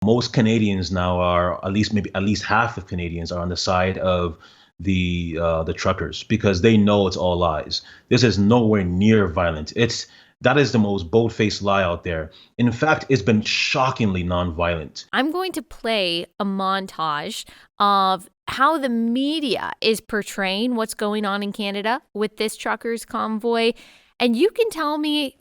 Most Canadians now are, at least half of Canadians are on the side of the truckers because they know it's all lies. This is nowhere near violent. That is the most bold-faced lie out there. In fact, it's been shockingly nonviolent. I'm going to play a montage of how the media is portraying what's going on in Canada with this truckers convoy. And you can tell me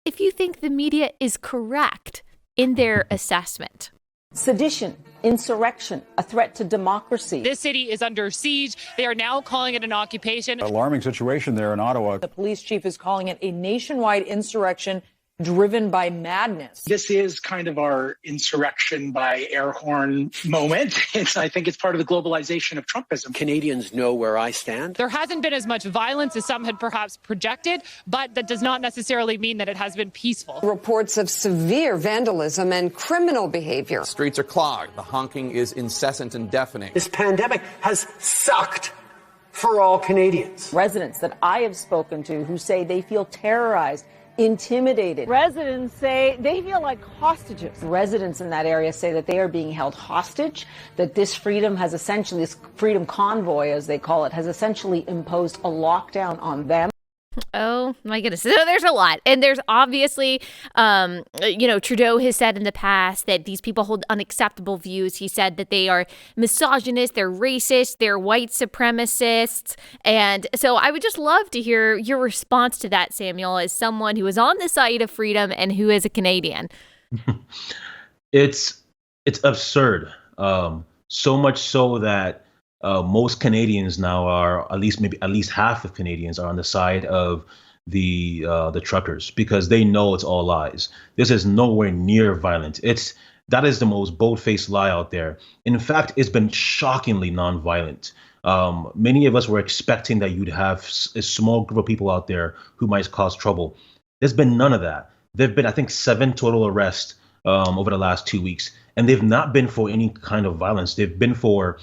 if you think the media is correct in their assessment. Sedition, insurrection, a threat to democracy. This city is under siege. They are now calling it an occupation. Alarming situation there in Ottawa. The police chief is calling it a nationwide insurrection driven by madness. This is kind of our insurrection by air horn moment. I think it's part of the globalization of Trumpism. Canadians know where I stand. There hasn't been as much violence as some had perhaps projected, but that does not necessarily mean that it has been peaceful. Reports of severe vandalism and criminal behavior. Streets are clogged. The honking is incessant and deafening. This pandemic has sucked for all Canadians. Residents that I have spoken to who say they feel terrorized, intimidated. Residents say they feel like hostages. Residents in that area say that they are being held hostage, that this freedom convoy, as they call it, has essentially imposed a lockdown on them. Oh my goodness. So there's a lot. And there's obviously, Trudeau has said in the past that these people hold unacceptable views. He said that they are misogynist, they're racist, they're white supremacists. And so I would just love to hear your response to that, Samuel, as someone who is on the side of freedom and who is a Canadian. It's absurd. So much so that most Canadians now are, at least half of Canadians are on the side of the truckers because they know it's all lies. This is nowhere near violent. That is the most bold-faced lie out there. In fact, it's been shockingly nonviolent. Many of us were expecting that you'd have a small group of people out there who might cause trouble. There's been none of that. There've been, I think, 7 total arrests over the last 2 weeks, and they've not been for any kind of violence. They've been for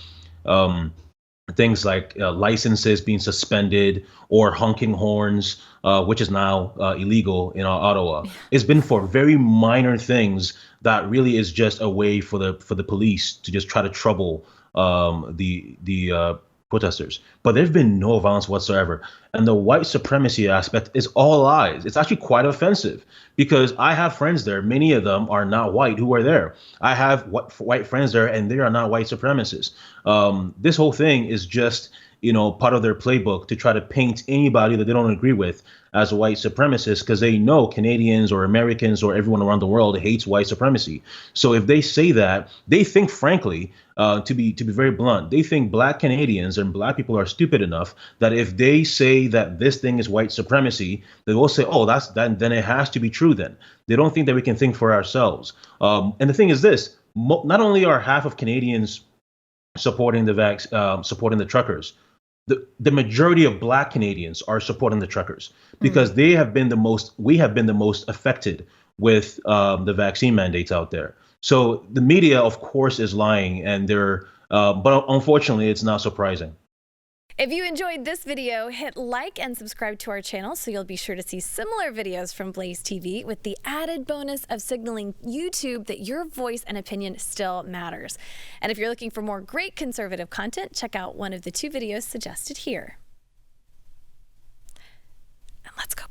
things like licenses being suspended or honking horns, which is now illegal in Ottawa. It's been for very minor things that really is just a way for the police to just try to trouble the protesters. But there's been no violence whatsoever. And the white supremacy aspect is all lies. It's actually quite offensive because I have friends there. Many of them are not white who are there. I have white friends there and they are not white supremacists. This whole thing is just, part of their playbook to try to paint anybody that they don't agree with as a white supremacist because they know Canadians or Americans or everyone around the world hates white supremacy. So if they say that, they think, frankly, to be very blunt, they think Black Canadians and Black people are stupid enough that if they say that this thing is white supremacy, they will say, oh, then it has to be true then. They don't think that we can think for ourselves. And the thing is this, not only are half of Canadians supporting the truckers, the majority of Black Canadians are supporting the truckers because we have been the most affected with the vaccine mandates out there. So the media, of course, is lying, and but unfortunately, it's not surprising. If you enjoyed this video, hit like and subscribe to our channel so you'll be sure to see similar videos from BlazeTV with the added bonus of signaling YouTube that your voice and opinion still matters. And if you're looking for more great conservative content, check out one of the 2 videos suggested here. And let's go.